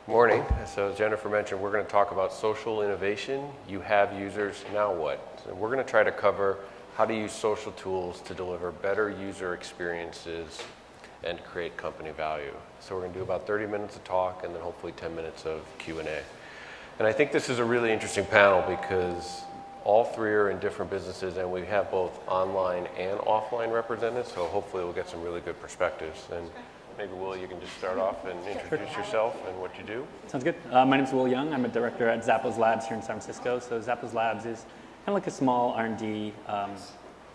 Morning. So as Jennifer mentioned, we're going to talk about social innovation. You have users, now what? So we're going to try to cover how to use social tools to deliver better user experiences and create company value. So we're going to do about 30 minutes of talk and then hopefully 10 minutes of Q&A. And I think this is a really interesting panel because all three are in different businesses and we have both online and offline represented, so hopefully we'll get some really good perspectives. And maybe, Will, you can just start off and introduce yourself and what you do. Sounds good. My name is Will Young. I'm a director at Zappos Labs here in San Francisco. So Zappos Labs is kind of like a small R&D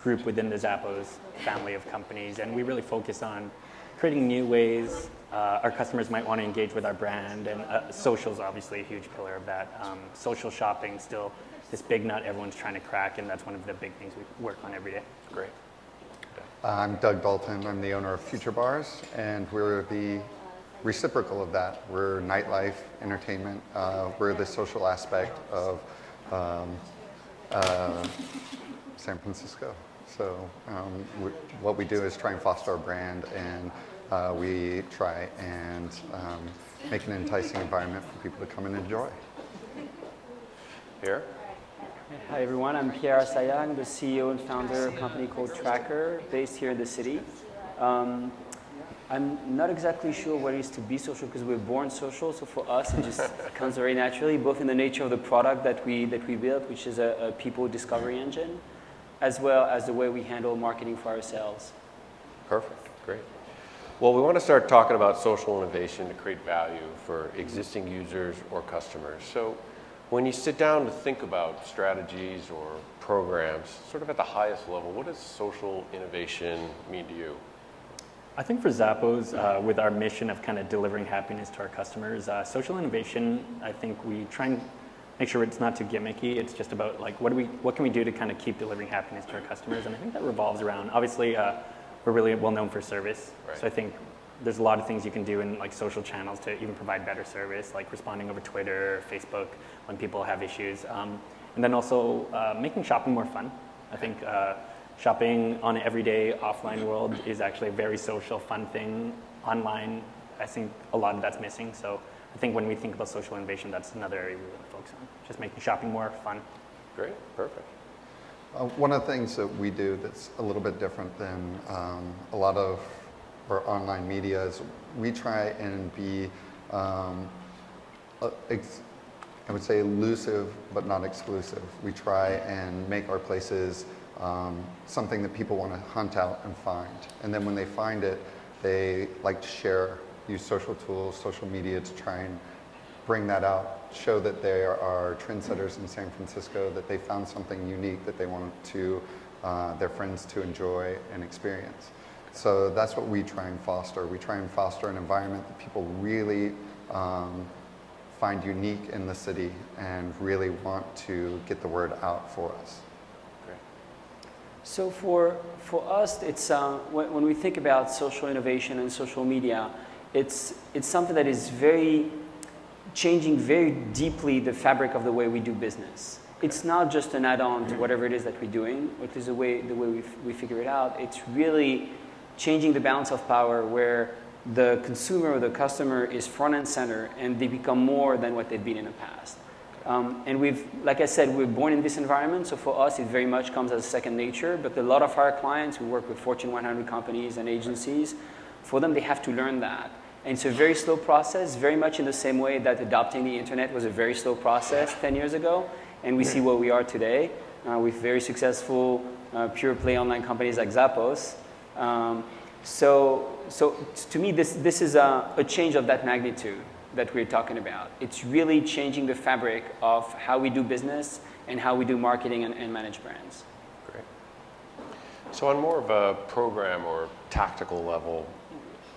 group within the Zappos family of companies. And we really focus on creating new ways our customers might want to engage with our brand. And social is obviously a huge pillar of that. Social shopping still this big nut everyone's trying to crack, and that's one of the big things we work on every day. Great. I'm Doug Dalton. I'm the owner of Future Bars, and we're the reciprocal of that. We're nightlife, entertainment. We're the social aspect of San Francisco. So what we do is try and foster our brand, and we try and make an enticing environment for people to come and enjoy. Pierre? Hi everyone, I'm Pierre-Loric. I'm the CEO and founder of a company called Traackr, based here in the city. I'm not exactly sure what it is to be social because we're born social, so for us it just comes very naturally, both in the nature of the product that we built, which is a people discovery engine, as well as the way we handle marketing for ourselves. Perfect, great. Well, we want to start talking about social innovation to create value for existing users or customers. So when you sit down to think about strategies or programs, sort of at the highest level, what does social innovation mean to you? I think for Zappos, with our mission of kind of delivering happiness to our customers, social innovation, I think we try and make sure it's not too gimmicky. It's just about like what can we do to kind of keep delivering happiness to our customers? And I think that revolves around, obviously, we're really well known for service. Right. So I think there's a lot of things you can do in like social channels to even provide better service, like responding over Twitter, Facebook, when people have issues. And then also making shopping more fun. I think shopping on an everyday offline world is actually a very social, fun thing. Online, I think a lot of that's missing. So I think when we think about social innovation, that's another area we really focus on, just making shopping more fun. Great, perfect. One of the things that we do that's a little bit different than a lot of our online media is we try and be, I would say, elusive but not exclusive. We try and make our places something that people want to hunt out and find. And then when they find it, they like to share, use social tools, social media to try and bring that out, show that they are trendsetters in San Francisco, that they found something unique that they want to their friends to enjoy and experience. So that's what we try and foster. We try and foster an environment that people really find unique in the city and really want to get the word out for us. Great. So for us, it's when we think about social innovation and social media, it's something that is changing very deeply the fabric of the way we do business. It's not just an add-on to whatever it is that we're doing, which is the way we figure it out. It's really changing the balance of power where the consumer or the customer is front and center and they become more than what they've been in the past. And like I said, we're born in this environment, so for us it very much comes as a second nature, but a lot of our clients who work with Fortune 100 companies and agencies, for them they have to learn that. And it's a very slow process, very much in the same way that adopting the internet was a very slow process 10 years ago, and we see where we are today with very successful pure play online companies like Zappos. So to me, this is a change of that magnitude that we're talking about. It's really changing the fabric of how we do business and how we do marketing and manage brands. Great. So on more of a program or tactical level,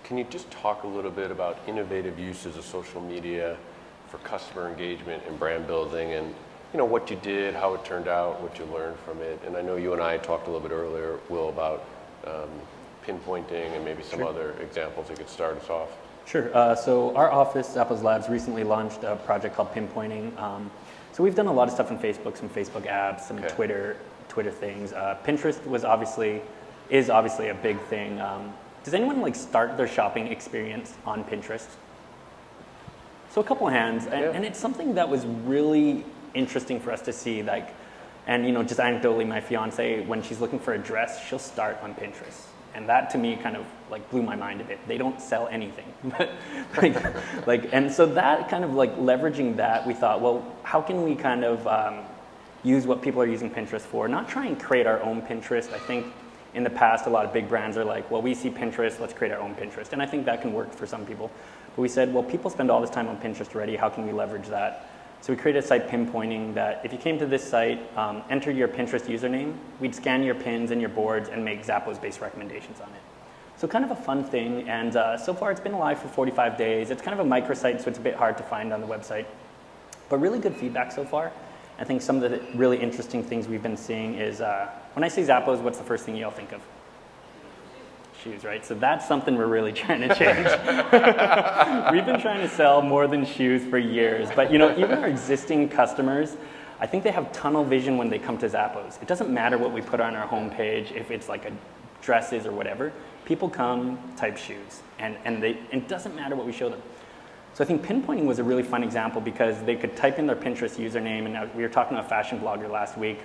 can you just talk a little bit about innovative uses of social media for customer engagement and brand building, and what you did, how it turned out, what you learned from it? And I know you and I talked a little bit earlier, Will, about pinpointing and maybe some other examples that could start us off. Sure. So our office, Zappos Labs, recently launched a project called Pinpointing. So we've done a lot of stuff on Facebook, some Facebook apps, some Twitter things. Pinterest is obviously a big thing. Does anyone start their shopping experience on Pinterest? So a couple of hands, and it's something that was really interesting for us to see, like, and just anecdotally, my fiance, when she's looking for a dress, she'll start on Pinterest. And that to me kind of like blew my mind a bit. They don't sell anything, but and so that kind of like leveraging that, we thought, well, how can we kind of use what people are using Pinterest for? Not try and create our own Pinterest. I think in the past, a lot of big brands are like, well, we see Pinterest, let's create our own Pinterest. And I think that can work for some people. But we said, well, people spend all this time on Pinterest already. How can we leverage that? So we created a site pinpointing that if you came to this site, enter your Pinterest username, we'd scan your pins and your boards and make Zappos-based recommendations on it. So kind of a fun thing, and so far it's been live for 45 days. It's kind of a microsite, so it's a bit hard to find on the website. But really good feedback so far. I think some of the really interesting things we've been seeing is, when I say Zappos, what's the first thing you all think of? Shoes, right? So that's something we're really trying to change. We've been trying to sell more than shoes for years, but even our existing customers, I think they have tunnel vision when they come to Zappos. It doesn't matter what we put on our homepage, if it's like a dresses or whatever. People come, type shoes, and it doesn't matter what we show them. So I think pinpointing was a really fun example because they could type in their Pinterest username, and we were talking to a fashion blogger last week,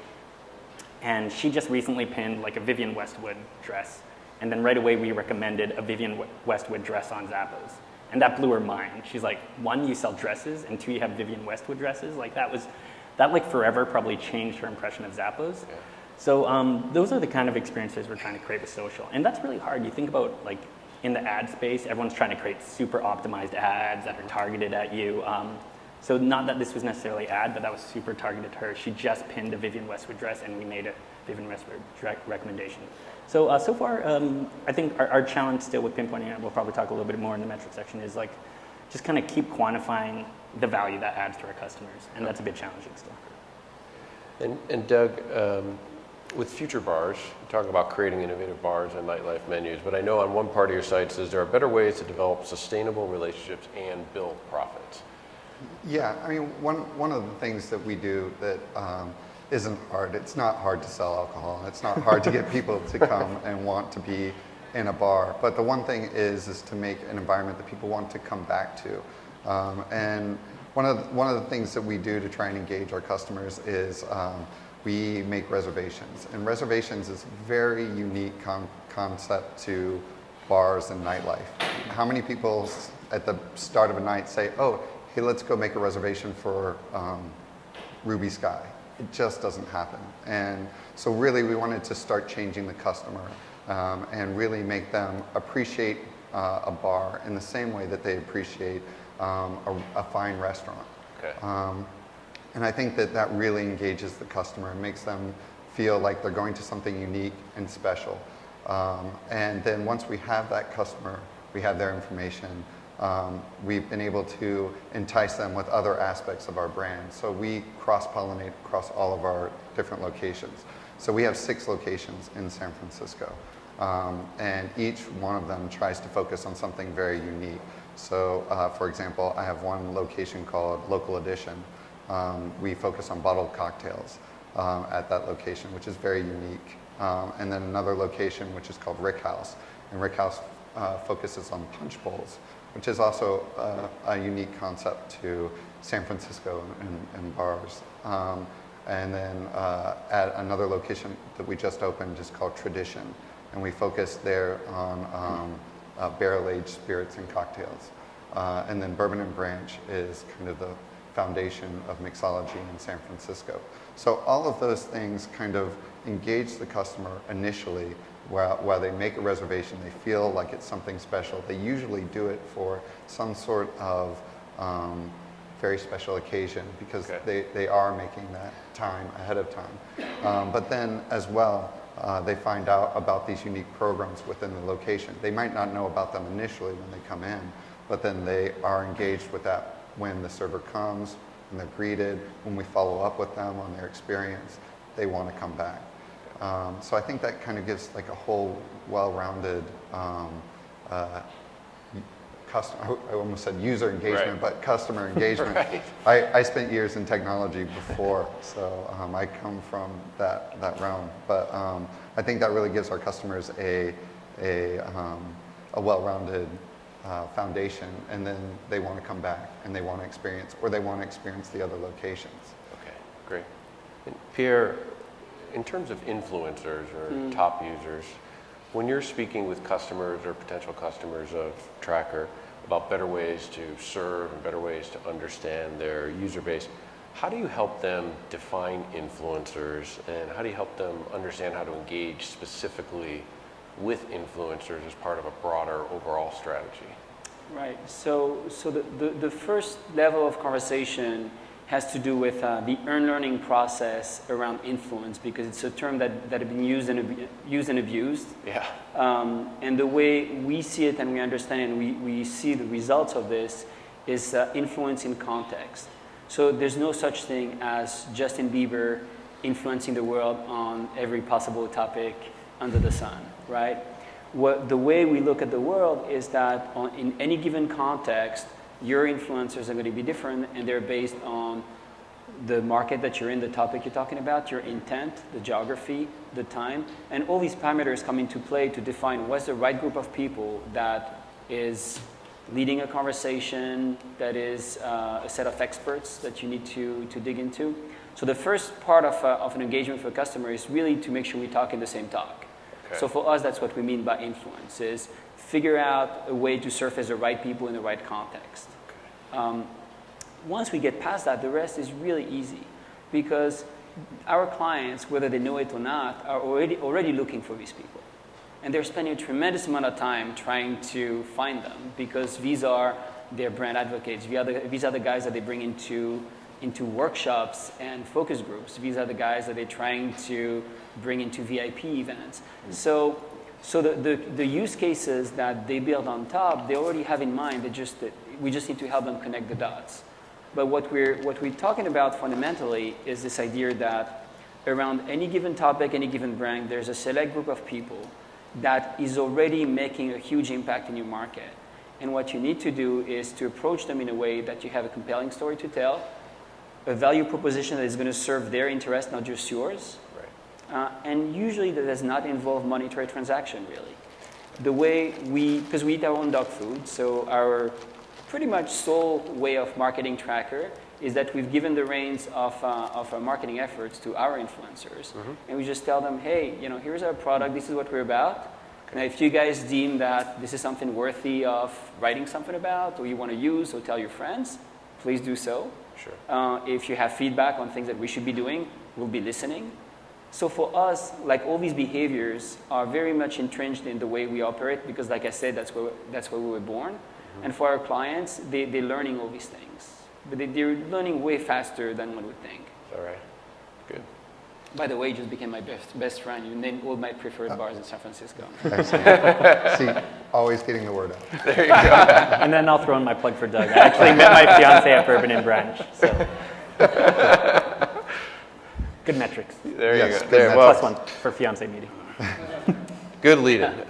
and she just recently pinned like a Vivienne Westwood dress. And then right away we recommended a Vivienne Westwood dress on Zappos. And that blew her mind. She's like, 1, you sell dresses, and 2, you have Vivienne Westwood dresses. Like that like forever probably changed her impression of Zappos. Yeah. So those are the kind of experiences we're trying to create with social. And that's really hard. You think about like in the ad space, everyone's trying to create super optimized ads that are targeted at you. So not that this was necessarily ad, but that was super targeted to her. She just pinned a Vivienne Westwood dress, and we made a Vivienne Westwood recommendation. So so far, I think our challenge still with pinpointing, and we'll probably talk a little bit more in the metric section, is like just kind of keep quantifying the value that adds to our customers, and that's a bit challenging still. And Doug, with future bars, you talk about creating innovative bars and nightlife menus, but I know on one part of your site says there are better ways to develop sustainable relationships and build profits. Yeah, I mean, one of the things that we do that isn't hard, it's not hard to sell alcohol, it's not hard to get people to come and want to be in a bar, but the one thing is to make an environment that people want to come back to. And one of the things that we do to try and engage our customers is we make reservations. And reservations is a very unique concept to bars and nightlife. How many people at the start of a night say, oh, hey, let's go make a reservation for Ruby Sky? It just doesn't happen. And so really we wanted to start changing the customer and really make them appreciate a bar in the same way that they appreciate a fine restaurant. Okay. And I think that really engages the customer and makes them feel like they're going to something unique and special. And then once we have that customer, we have their information, we've been able to entice them with other aspects of our brand. So we cross-pollinate across all of our different locations. So we have 6 locations in San Francisco. And each one of them tries to focus on something very unique. So for example, I have one location called Local Edition. We focus on bottled cocktails at that location, which is very unique. And then another location, which is called Rick House. And Rick House focuses on punch bowls, which is also a unique concept to San Francisco and bars. And then at another location that we just opened is called Tradition. And we focus there on barrel-aged spirits and cocktails. And then Bourbon and Branch is kind of the foundation of mixology in San Francisco. So all of those things kind of engage the customer initially while they make a reservation. They feel like it's something special. They usually do it for some sort of very special occasion because they are making that time ahead of time. But then as well, they find out about these unique programs within the location. They might not know about them initially when they come in, but then they are engaged with that when the server comes, when they're greeted, when we follow up with them on their experience, they want to come back. So I think that kind of gives like a whole well-rounded customer, I almost said user engagement, but customer engagement. Right. I spent years in technology before, so I come from that realm. But I think that really gives our customers a well-rounded foundation, and then they want to come back and they want to experience, or they want to experience the other locations. Okay, great. And Pierre, in terms of influencers or top users, when you're speaking with customers or potential customers of Traackr about better ways to serve and better ways to understand their user base, how do you help them define influencers, and how do you help them understand how to engage specifically with influencers as part of a broader overall strategy? Right. So the first level of conversation has to do with the learning process around influence, because it's a term that has been used and abused. Yeah. And the way we see it and we understand it and we see the results of this is influence in context. So there's no such thing as Justin Bieber influencing the world on every possible topic under the sun, right? The way we look at the world is that in any given context, your influencers are going to be different, and they're based on the market that you're in, the topic you're talking about, your intent, the geography, the time, and all these parameters come into play to define what's the right group of people that is leading a conversation, that is a set of experts that you need to dig into. So the first part of an engagement for a customer is really to make sure we talk in the same talk. Okay. So for us, that's what we mean by influence, is figure out a way to surface the right people in the right context. Okay. Once we get past that, the rest is really easy, because our clients, whether they know it or not, are already looking for these people. And they're spending a tremendous amount of time trying to find them, because these are their brand advocates. These are the guys that they bring into workshops and focus groups. These are the guys that they're trying to bring into VIP events. So the use cases that they build on top, they already have in mind. We just need to help them connect the dots. But what we're talking about fundamentally is this idea that around any given topic, any given brand, there's a select group of people that is already making a huge impact in your market. And what you need to do is to approach them in a way that you have a compelling story to tell, a value proposition that is going to serve their interest, not just yours. Right. And usually that does not involve monetary transaction, really. The way because we eat our own dog food, so our pretty much sole way of marketing Traackr is that we've given the reins of our marketing efforts to our influencers. Mm-hmm. And we just tell them, hey, here's our product, this is what we're about. Okay. Now, if you guys deem that this is something worthy of writing something about, or you want to use or tell your friends, please do so. Sure. If you have feedback on things that we should be doing, we'll be listening. So for us, like, all these behaviors are very much entrenched in the way we operate, because, like I said, that's where we were born. Mm-hmm. And for our clients, they're learning all these things. But they're learning way faster than one would think. All right. Good. By the way, you just became my best friend. You named all my preferred bars in San Francisco. See, always getting the word out. There you go. And then I'll throw in my plug for Doug. I actually met my fiance at Bourbon and Branch. So. Good metrics. There you go. There, well, +1 for fiance meeting. Good lead-in.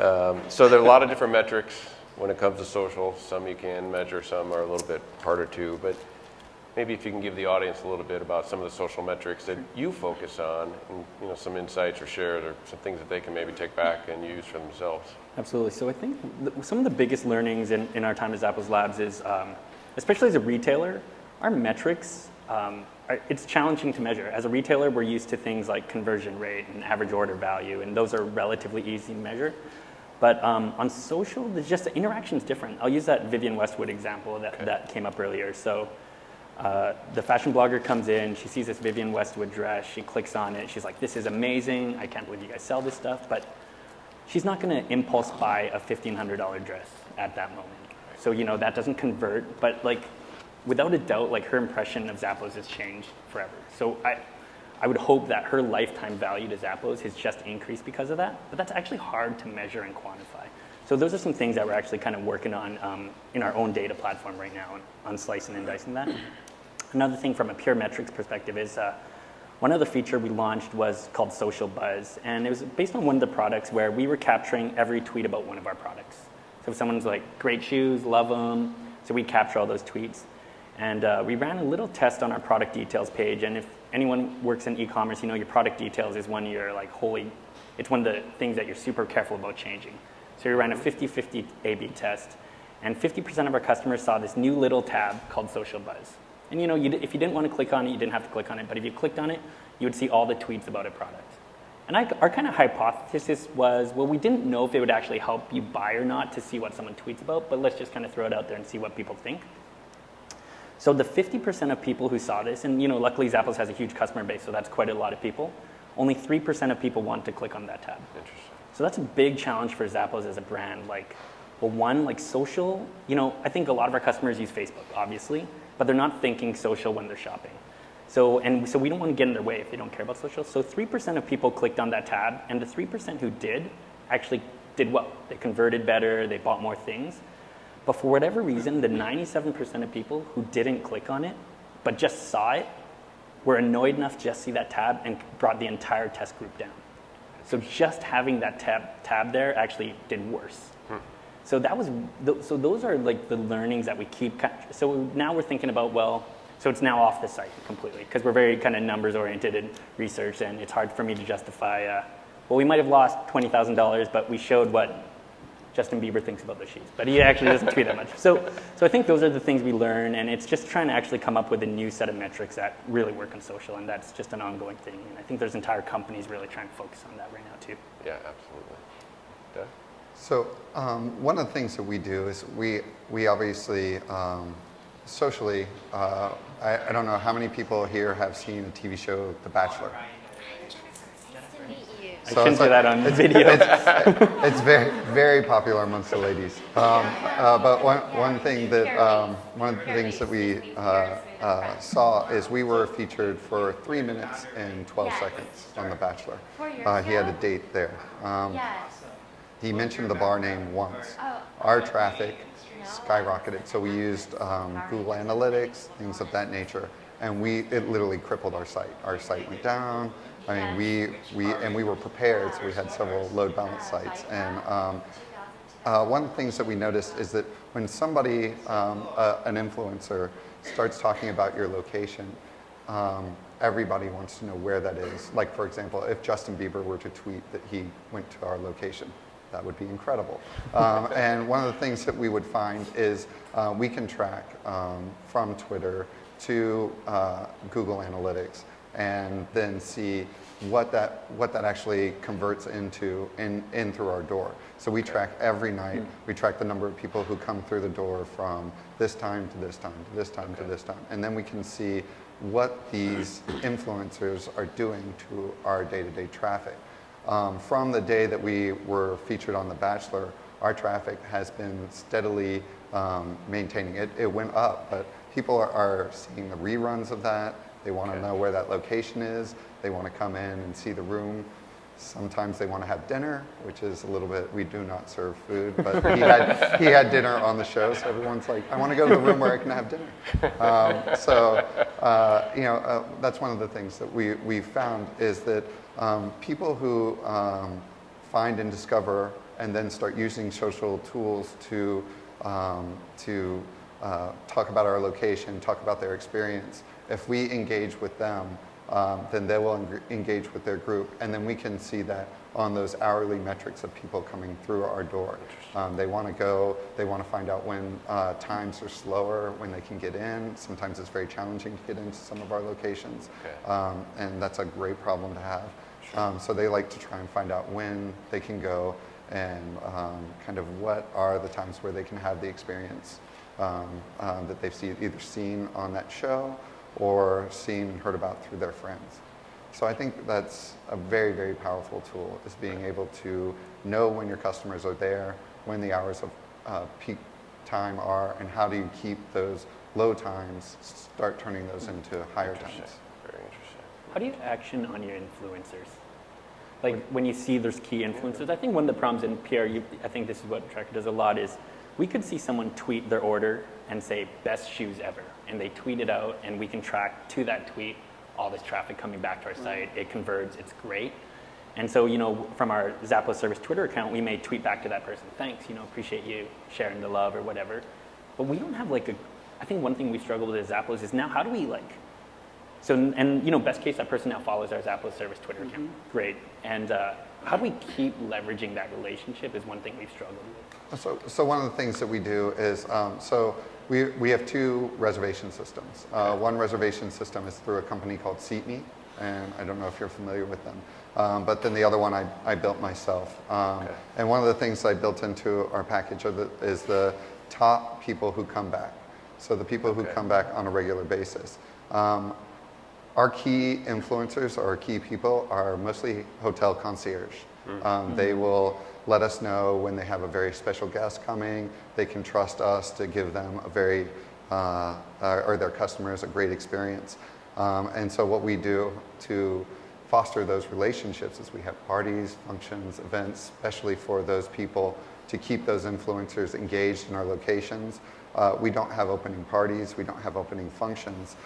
So there are a lot of different metrics when it comes to social. Some you can measure, some are a little bit harder to. But maybe if you can give the audience a little bit about some of the social metrics that you focus on, and some insights or shares, or some things that they can maybe take back and use for themselves. Absolutely. So I think some of the biggest learnings in our time at Zappos Labs is, especially as a retailer, our metrics, it's challenging to measure. As a retailer, we're used to things like conversion rate and average order value, and those are relatively easy to measure. But on social, the interaction's different. I'll use that Vivienne Westwood example that came up earlier. So the fashion blogger comes in, she sees this Vivienne Westwood dress, she clicks on it, she's like, this is amazing, I can't believe you guys sell this stuff, but she's not gonna impulse buy a $1,500 dress at that moment. So, that doesn't convert, but without a doubt, her impression of Zappos has changed forever. So I would hope that her lifetime value to Zappos has just increased because of that, but that's actually hard to measure and quantify. So those are some things that we're actually kind of working on in our own data platform right now, on slicing and dicing that. Another thing from a pure metrics perspective is one other feature we launched was called Social Buzz, and it was based on one of the products where we were capturing every tweet about one of our products. So if someone's like, great shoes, love them, so we capture all those tweets. And we ran a little test on our product details page, and if anyone works in e-commerce, your product details is one of your it's one of the things that you're super careful about changing. So we ran a 50-50 A/B test, And 50% of our customers saw this new little tab called Social Buzz. And you know, if you didn't want to click on it, you didn't have to click on it. But if you clicked on it, you would see all the tweets about a product. And our kind of hypothesis was, well, we didn't know if it would actually help you buy or not to see what someone tweets about, but let's just kind of throw it out there and see what people think. So the 50% of people who saw this, and you know, luckily Zappos has a huge customer base, so that's quite a lot of people. Only 3% of people want to click on that tab. Interesting. So that's a big challenge for Zappos as a brand. Like, well, one, like social, you know, I think a lot of our customers use Facebook, obviously, but they're not thinking social when they're shopping. So we don't want to get in their way if they don't care about social. So 3% of people clicked on that tab, and the 3% who did actually did well. They converted better, they bought more things. But for whatever reason, the 97% of people who didn't click on it, but just saw it, were annoyed enough to just see that tab and brought the entire test group down. So just having that tab there actually did worse. So so those are like the learnings that we keep. So now we're thinking about, well, so it's now off the site completely because we're very kind of numbers oriented in research, and it's hard for me to justify, well, we might have lost $20,000, but we showed what Justin Bieber thinks about the shoes, but he actually doesn't tweet that much. So I think those are the things we learn, and it's just trying to actually come up with a new set of metrics that really work on social, and that's just an ongoing thing. And I think there's entire companies really trying to focus on that right now too. Yeah, absolutely. Doug? So one of the things that we do is we obviously socially, I don't know how many people here have seen a TV show, The Bachelor. I shouldn't say that on video. It's very, very popular amongst the ladies. But one thing that one of the things that we saw is we were featured for 3 minutes and 12 seconds on The Bachelor. He had a date there. He mentioned the bar name once. Our traffic skyrocketed, so we used Google Analytics, things of that nature, and it literally crippled our site. Our site went down. I mean, we were prepared, so we had several load balance sites. And one of the things that we noticed is that when somebody, an influencer, starts talking about your location, everybody wants to know where that is. Like, for example, if Justin Bieber were to tweet that he went to our location, that would be incredible. And one of the things that we would find is we can track from Twitter to Google Analytics, and then see what that actually converts into in through our door. So we track every night. We track the number of people who come through the door from this time to this time to this time to this time, and then we can see what these influencers are doing to our day-to-day traffic. From the day that we were featured on The Bachelor, our traffic has been steadily maintaining. It went up, but people are seeing the reruns of that. They want to know where that location is. They want to come in and see the room. Sometimes they want to have dinner, which is a little bit, we do not serve food, but he had dinner on the show, so everyone's like, I want to go to the room where I can have dinner. That's one of the things that we've found is that people who find and discover and then start using social tools to talk about our location, talk about their experience, if we engage with them, then they will engage with their group, and then we can see that on those hourly metrics of people coming through our door. They want to go, they want to find out when times are slower, when they can get in. Sometimes it's very challenging to get into some of our locations, and that's a great problem to have. So they like to try and find out when they can go and kind of what are the times where they can have the experience that they've either seen on that show or seen and heard about through their friends. So I think that's a very, very powerful tool, is being able to know when your customers are there, when the hours of peak time are, and how do you keep those low times, start turning those into higher times. Very interesting. How do you action on your influencers? Like when you see there's key influencers, I think one of the problems in PR, I think this is what Traackr does a lot, is we could see someone tweet their order and say, best shoes ever. And they tweet it out, and we can track to that tweet all this traffic coming back to our site. It converts, it's great. And so, from our Zappos service Twitter account, we may tweet back to that person, thanks, appreciate you sharing the love or whatever. But we don't have I think one thing we struggle with at Zappos is now how do we best case, that person now follows our Zappos service Twitter account. Great. And how do we keep leveraging that relationship is one thing we've struggled with. So one of the things that we do is, so we have two reservation systems. One reservation system is through a company called SeatMe, and I don't know if you're familiar with them. But then the other one I built myself. And one of the things I built into our package is the top people who come back. So the people who come back on a regular basis. Our key influencers, or our key people, are mostly hotel concierge. They will let us know when they have a very special guest coming. They can trust us to give them a very, or their customers, a great experience. And so what we do to foster those relationships is we have parties, functions, events, especially for those people, to keep those influencers engaged in our locations. We don't have opening parties, we don't have opening functions.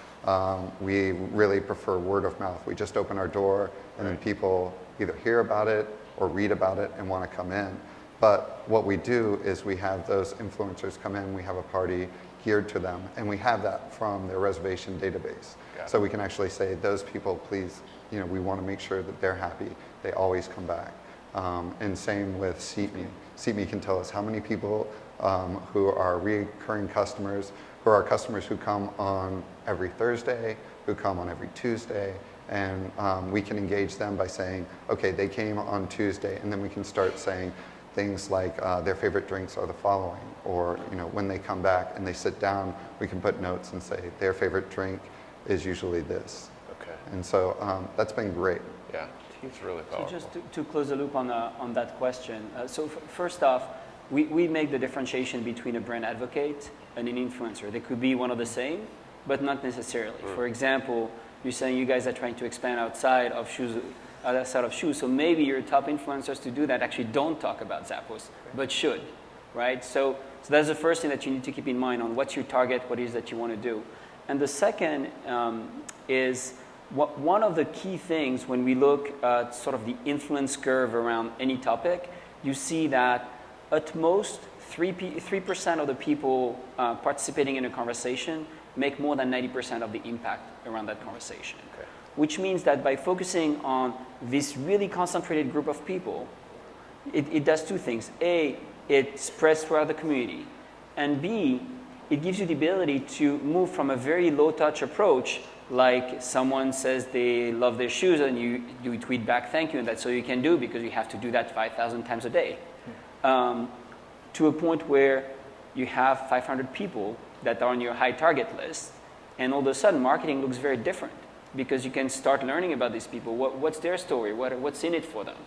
We really prefer word of mouth. We just open our door and then people either hear about it or read about it and want to come in. But what we do is we have those influencers come in, we have a party geared to them, and we have that from their reservation database. So we can actually say, those people, please, we want to make sure that they're happy. They always come back. And same with SeatMe. SeatMe can tell us how many people who are recurring customers, who are customers who come on every Thursday, who come on every Tuesday, and we can engage them by saying, okay, they came on Tuesday, and then we can start saying things like their favorite drinks are the following, or when they come back and they sit down, we can put notes and say their favorite drink is usually this. Okay. And so that's been great. Yeah, it's really powerful. So just to close the loop on that question. First off, we make the differentiation between a brand advocate and an influencer. They could be one of the same, but not necessarily. For example, you're saying you guys are trying to expand outside of shoes, so maybe your top influencers to do that actually don't talk about Zappos, but should, right? So that's the first thing that you need to keep in mind on what's your target, what it is that you want to do. And the second is one of the key things when we look at sort of the influence curve around any topic, you see that at most 3% of the people participating in a conversation make more than 90% of the impact around that conversation. Okay. Which means that by focusing on this really concentrated group of people, it does two things. A, it spreads throughout the community. And B, it gives you the ability to move from a very low-touch approach, like someone says they love their shoes and you tweet back thank you, and that's all you can do because you have to do that 5,000 times a day, to a point where you have 500 people that are on your high target list, and all of a sudden marketing looks very different because you can start learning about these people. What's their story? What's in it for them?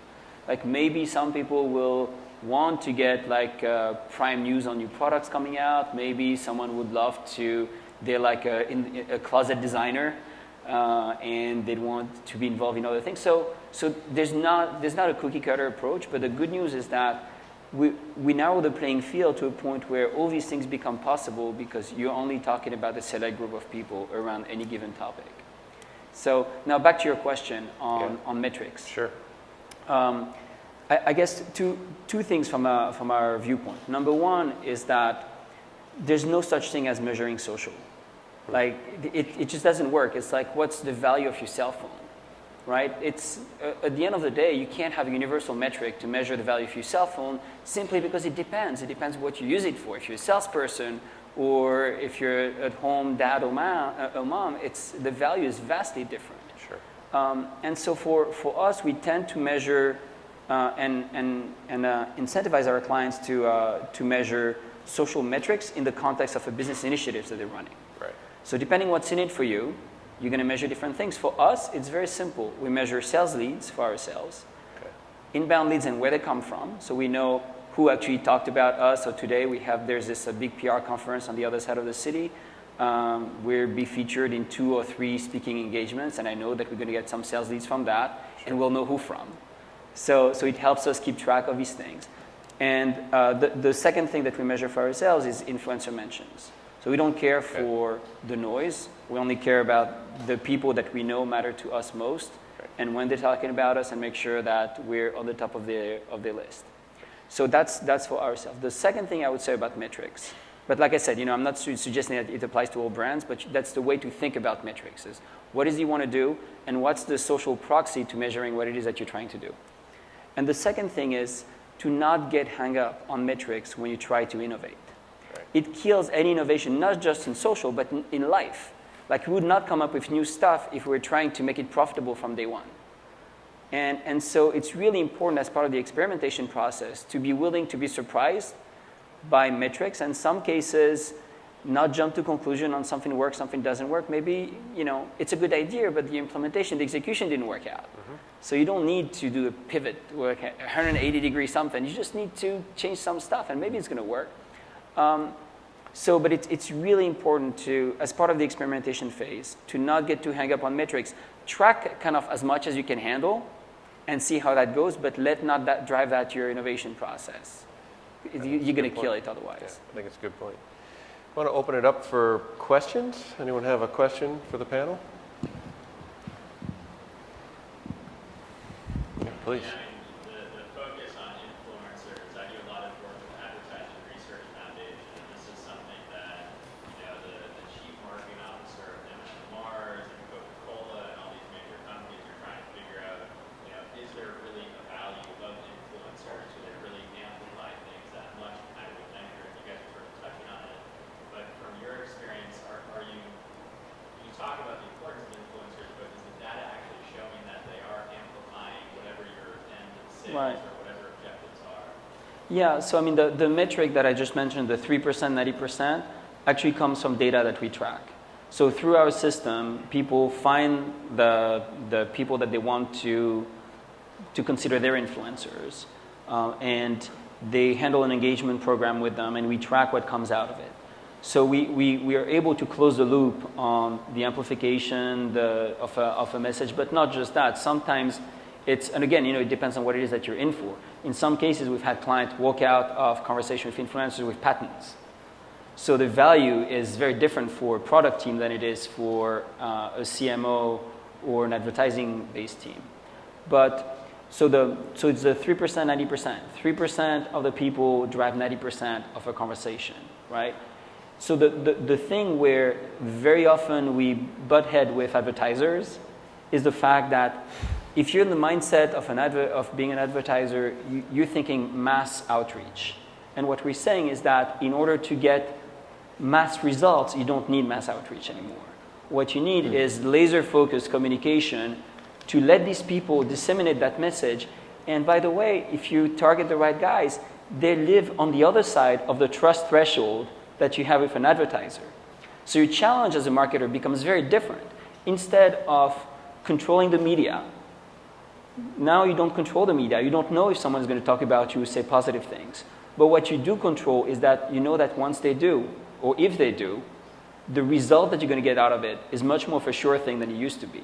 Like maybe some people will want to get like prime news on new products coming out. Maybe someone would love to, they're like a closet designer and they'd want to be involved in other things. So there's not a cookie cutter approach, but the good news is that we narrow the playing field to a point where all these things become possible because you're only talking about a select group of people around any given topic. So now back to your question on metrics. Sure. I guess two things from our viewpoint. Number one is that there's no such thing as measuring social. Like it just doesn't work. It's like, what's the value of your cell phone, right? It's at the end of the day, you can't have a universal metric to measure the value of your cell phone simply because it depends. It depends what you use it for. If you're a salesperson or if you're at home dad or mom, the value is vastly different. Sure. And so for us, we tend to measure and incentivize our clients to measure social metrics in the context of a business initiatives that they're running. Right. So depending what's in it for you, you're going to measure different things. For us, it's very simple. We measure sales leads for ourselves, inbound leads and where they come from. So we know who actually talked about us. So today there's this big PR conference on the other side of the city. We'll be featured in 2 or 3 speaking engagements, and I know that we're going to get some sales leads from that, and we'll know who from. So it helps us keep track of these things. And the second thing that we measure for ourselves is influencer mentions. So we don't care for the noise. We only care about the people that we know matter to us most, and when they're talking about us, and make sure that we're on the top of their list. So that's for ourselves. The second thing I would say about metrics, but like I said, I'm not suggesting that it applies to all brands, but that's the way to think about metrics is what is it you want to do, and what's the social proxy to measuring what it is that you're trying to do. And the second thing is to not get hung up on metrics when you try to innovate. Right. It kills any innovation, not just in social, but in life. Like we would not come up with new stuff if we were trying to make it profitable from day one. And so it's really important as part of the experimentation process to be willing to be surprised by metrics, and in some cases, not jump to conclusion on something works, something doesn't work. Maybe, it's a good idea, but the implementation, the execution didn't work out. Mm-hmm. So you don't need to do a pivot, work 180-degree something. You just need to change some stuff, and maybe it's going to work. But it's really important to, as part of the experimentation phase, to not get too hung up on metrics. Track kind of as much as you can handle and see how that goes, but let not that drive that your innovation process. You're going to kill it otherwise. Yeah, I think it's a good point. I want to open it up for questions. Anyone have a question for the panel? Yeah, please. The focus on influencers, I do a lot of work with Advertising Research Foundation, and this is something that the chief marketing officer of Mars and Coca-Cola and all these major companies are trying to figure out, is there really a value of influencers? Do they really amplify things that much? I would measure, and you guys are sort of touching on it. But from your experience, are you talk about the importance of influencers, but is the data actually showing that they are amplifying whatever your end sales Right. or whatever objectives are? Yeah, so I mean, the metric that I just mentioned, the 3%, 90%, actually comes from data that we track. So through our system, people find the people that they want to consider their influencers, and they handle an engagement program with them, and we track what comes out of it. So we are able to close the loop on the amplification of a message, but not just that. Sometimes and again, it depends on what it is that you're in for. In some cases, we've had clients walk out of conversation with influencers with patents. So the value is very different for a product team than it is for a CMO or an advertising-based team. But so it's the 3%, 90%. 3% of the people drive 90% of a conversation, right? So the thing where very often we butt head with advertisers is the fact that if you're in the mindset of being an advertiser, you're thinking mass outreach. And what we're saying is that in order to get mass results, you don't need mass outreach anymore. What you need is laser-focused communication to let these people disseminate that message. And by the way, if you target the right guys, they live on the other side of the trust threshold that you have with an advertiser. So your challenge as a marketer becomes very different. Instead of controlling the media, now you don't control the media. You don't know if someone's going to talk about you, say positive things. But what you do control is that you know that once they do, or if they do, the result that you're going to get out of it is much more of a sure thing than it used to be.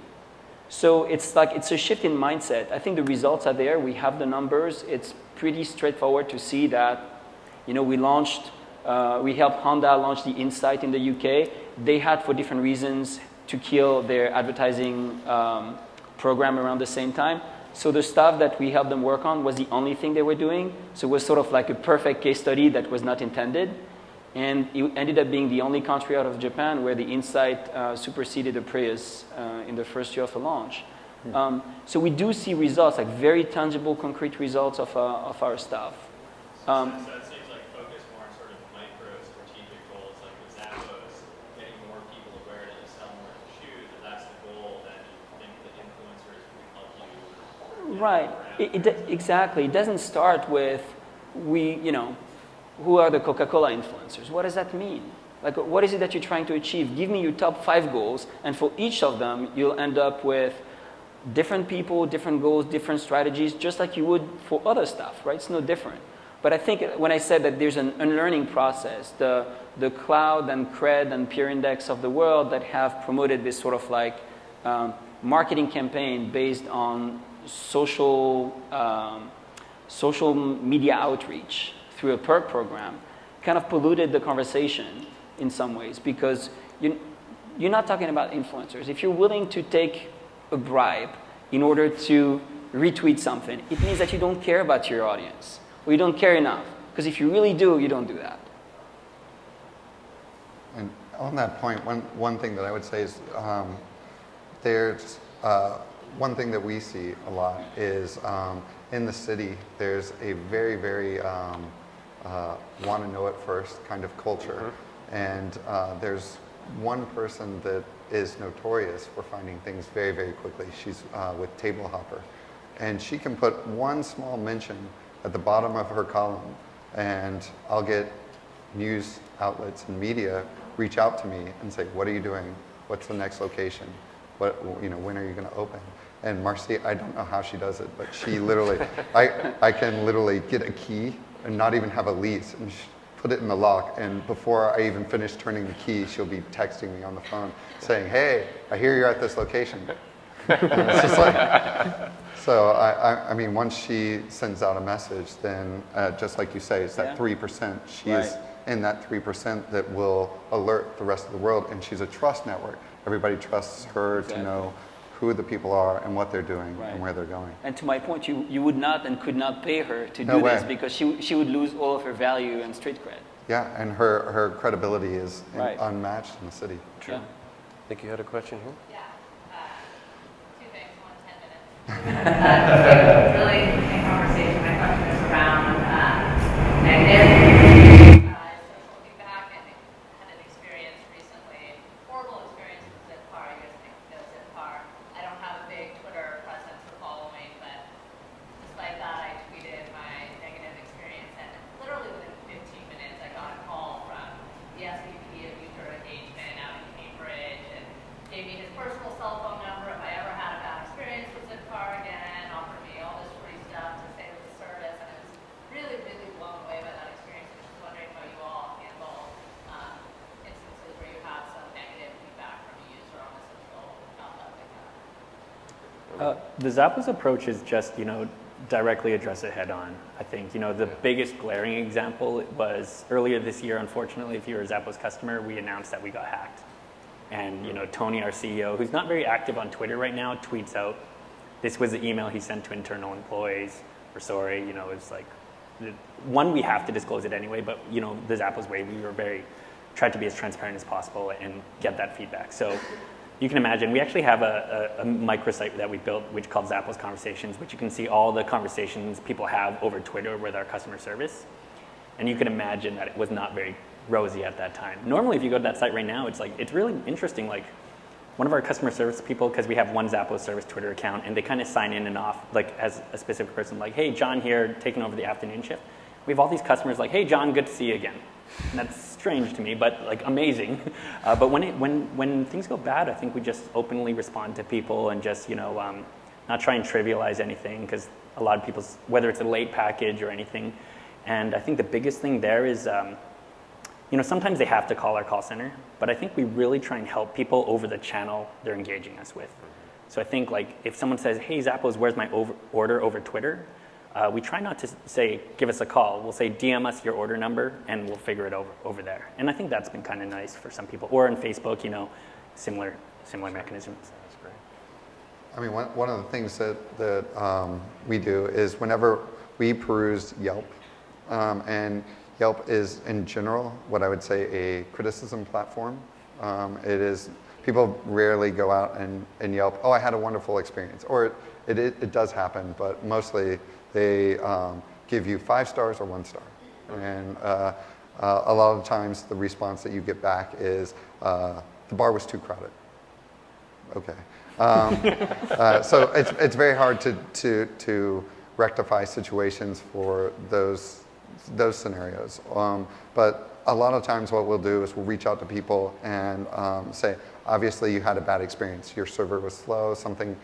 So it's a shift in mindset. I think the results are there. We have the numbers. It's pretty straightforward to see that, we helped Honda launch the Insight in the UK. They had, for different reasons, to kill their advertising program around the same time. So the stuff that we helped them work on was the only thing they were doing. So it was sort of like a perfect case study that was not intended. And it ended up being the only country out of Japan where the Insight superseded the Prius in the first year of the launch. So we do see results, like very tangible, concrete results of our stuff. So it seems like focus more on sort of micro strategic goals, like with Zappos, getting more people aware that you sell more shoes, if that's the goal, then you think the influencers can help you. Right. Exactly. It doesn't start with who are the Coca-Cola influencers? What does that mean? Like, what is it that you're trying to achieve? Give me your top 5 goals, and for each of them, you'll end up with different people, different goals, different strategies, just like you would for other stuff, right? It's no different. But I think when I said that there's an unlearning process, the Cloud and Cred and Peer Index of the world that have promoted this sort of like marketing campaign based on social media outreach through a perk program, kind of polluted the conversation in some ways, because you're not talking about influencers. If you're willing to take a bribe in order to retweet something, it means that you don't care about your audience, or you don't care enough. Because if you really do, you don't do that. And on that point, one thing that I would say is there's one thing that we see a lot is in the city, there's a very, very want to know it first kind of culture. And there's one person that is notorious for finding things very, very quickly. She's with Table Hopper. And she can put one small mention at the bottom of her column, and I'll get news outlets and media reach out to me and say, what are you doing? What's the next location? What, you know, when are you going to open? And Marcy, I don't know how she does it, but she literally, I can literally get a key and not even have a lease and put it in the lock. And before I even finish turning the key, she'll be texting me on the phone saying, hey, I hear you're at this location. And it's just like, so I mean, once she sends out a message, then just like you say, it's that 3%. She is in that 3% that will alert the rest of the world, and she's a trust network. Everybody trusts her to know who the people are and what they're doing and where they're going. And to my point, you would not and could not pay her to do this because she would lose all of her value and street cred. Yeah, and her credibility is unmatched in the city. True. Yeah. I think you had a question here? Yeah. Two things, 1 10 minutes. Really interesting conversation. My question is around negative. Looking back and had an experience recently, horrible experience with Zipcar. You guys know Zipcar. I don't have a big Twitter presence or following, but despite that, I tweeted my negative experience, and literally within 15 minutes, I got a call from the SVP of user engagement out in Cambridge, and gave me his personal cell phone number if I ever had a bad experience with Zipcar again, offered me all this free stuff to say it was a service, and I was really, really blown away by that experience. I was just wondering how you all handle instances where you have some negative feedback from a user on a social outlet like that. The Zappos approach is just, you know, directly address it head on. I think, you know, the biggest glaring example was earlier this year, unfortunately, if you're a Zappos customer, we announced that we got hacked. And, you know, Tony, our CEO, who's not very active on Twitter right now, tweets out, this was the email he sent to internal employees. We're sorry, you know, it's like, one, we have to disclose it anyway, but, you know, the Zappos way, we were tried to be as transparent as possible and get that feedback. So you can imagine, we actually have a microsite that we built, which called Zappos Conversations, which you can see all the conversations people have over Twitter with our customer service. And you can imagine that it was not very rosy at that time. Normally, if you go to that site right now, it's like, it's really interesting. Like, one of our customer service people, because we have one Zappos service Twitter account, and they kind of sign in and off, like, as a specific person, like, hey, John here, taking over the afternoon shift. We have all these customers like, hey, John, good to see you again. And that's strange to me, but like amazing. But when things go bad, I think we just openly respond to people and just, you know, not try and trivialize anything, because a lot of people, whether it's a late package or anything. And I think the biggest thing there is, you know, sometimes they have to call our call center, but I think we really try and help people over the channel they're engaging us with. So I think, like, if someone says, hey, Zappos, where's my order over Twitter? We try not to say, give us a call. We'll say, DM us your order number, and we'll figure it over there. And I think that's been kind of nice for some people. Or on Facebook, you know, similar mechanisms. That's great. I mean, one of the things that we do is whenever we peruse Yelp, and Yelp is, in general, what I would say a criticism platform. It is, people rarely go out and Yelp, oh, I had a wonderful experience. Or it does happen, but mostly they give you 5 stars or 1 star. And a lot of times the response that you get back is, the bar was too crowded. Okay. So it's very hard to rectify situations for those scenarios. But a lot of times what we'll do is we'll reach out to people and say, obviously you had a bad experience. Your server was slow, something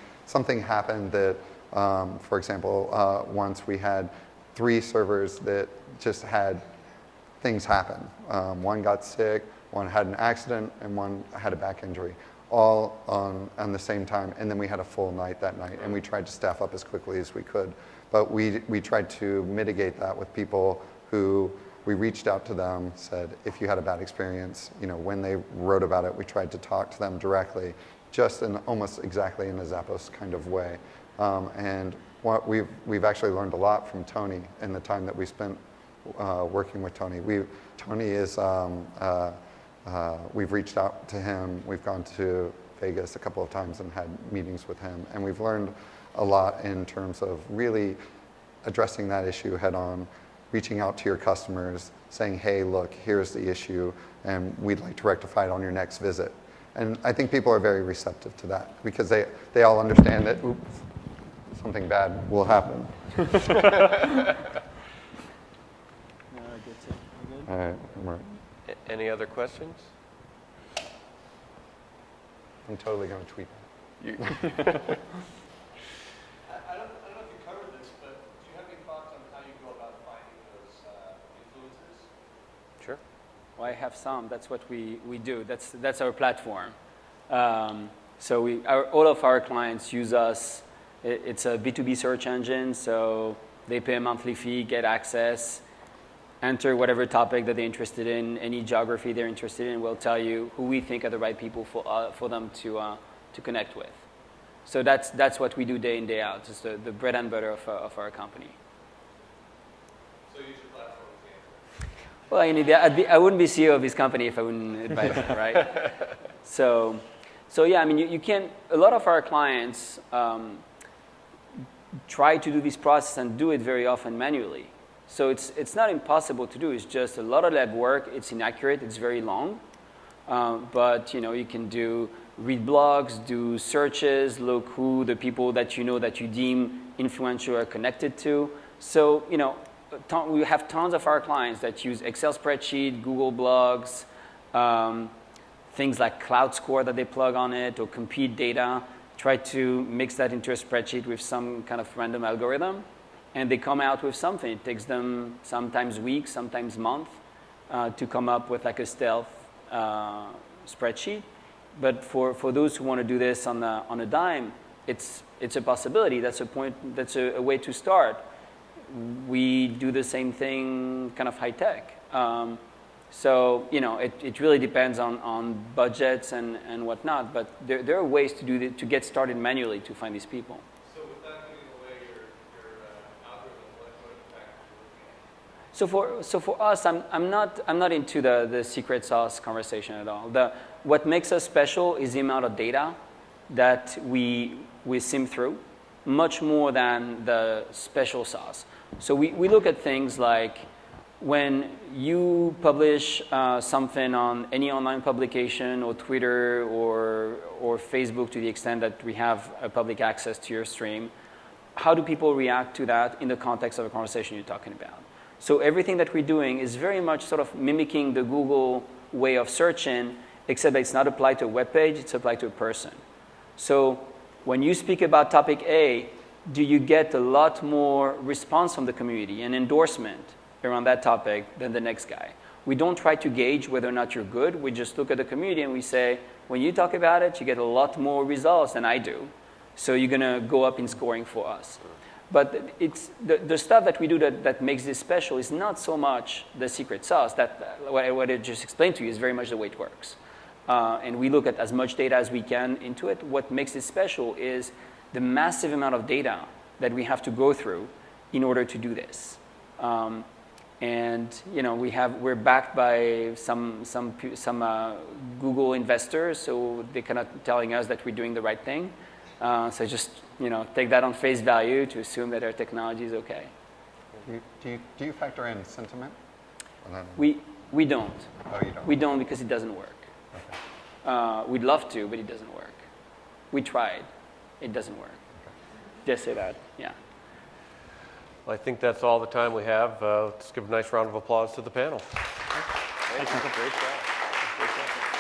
happened that, for example, once we had 3 servers that just had things happen. One got sick, one had an accident, and one had a back injury, all on the same time. And then we had a full night that night, and we tried to staff up as quickly as we could. But we tried to mitigate that with people who we reached out to them, said, if you had a bad experience, you know, when they wrote about it, we tried to talk to them directly, just in almost exactly in a Zappos kind of way. And what we've actually learned a lot from Tony in the time that we spent working with Tony. Tony is, we've reached out to him, we've gone to Vegas a couple of times and had meetings with him, and we've learned a lot in terms of really addressing that issue head on, reaching out to your customers, saying, hey, look, here's the issue, and we'd like to rectify it on your next visit. And I think people are very receptive to that because they all understand that, oops, something bad will happen. All right, Mark. Any other questions? I'm totally going to tweet that. I don't know if you covered this, but do you have any thoughts on how you go about finding those influencers? Sure. Well, I have some. That's what we do. That's our platform. So all of our clients use us. It's a B2B search engine, so they pay a monthly fee, get access, enter whatever topic that they're interested in, any geography they're interested in. We'll tell you who we think are the right people for them to connect with. So that's what we do day in, day out. It's the bread and butter of our company. So use your platform as the answer. Well, I wouldn't be CEO of this company if I wouldn't advise them, right? So yeah, I mean, you can. A lot of our clients try to do this process and do it very often manually. So it's not impossible to do. It's just a lot of lab work. It's inaccurate. It's very long. But you can read blogs, do searches, look who the people that that you deem influential are connected to. So we have tons of our clients that use Excel spreadsheet, Google blogs, things like Cloud Score that they plug on it, or compete data, try to mix that into a spreadsheet with some kind of random algorithm, and they come out with something. It takes them sometimes weeks, sometimes months to come up with like a stealth spreadsheet. But for those who want to do this on a dime, it's a possibility. That's a point. That's a way to start. We do the same thing, kind of high tech. So it really depends on budgets and whatnot. But there are ways to get started manually to find these people. So with that getting away, your algorithm, what impact are you looking at? So for us, I'm not into the secret sauce conversation at all. What makes us special is the amount of data that we sift through, much more than the special sauce. So we look at things like when you publish something on any online publication or Twitter or Facebook, to the extent that we have a public access to your stream, how do people react to that in the context of a conversation you're talking about? So everything that we're doing is very much sort of mimicking the Google way of searching, except that it's not applied to a web page, it's applied to a person. So when you speak about topic A, do you get a lot more response from the community and endorsement around that topic than the next guy? We don't try to gauge whether or not you're good. We just look at the community and we say, when you talk about it, you get a lot more results than I do. So you're going to go up in scoring for us. But it's the stuff that we do that makes this special is not so much the secret sauce. That what I just explained to you is very much the way it works. And we look at as much data as we can into it. What makes it special is the massive amount of data that we have to go through in order to do this. And we're backed by some Google investors, so they're kind of telling us that we're doing the right thing. So just take that on face value to assume that our technology is okay. Do you factor in sentiment? We don't. Oh, you don't? We don't because it doesn't work. Okay. We'd love to, but it doesn't work. We tried. It doesn't work. Okay. Just say that. Yeah. Well, I think that's all the time we have. Let's give a nice round of applause to the panel. Thank you. Great job. Great job.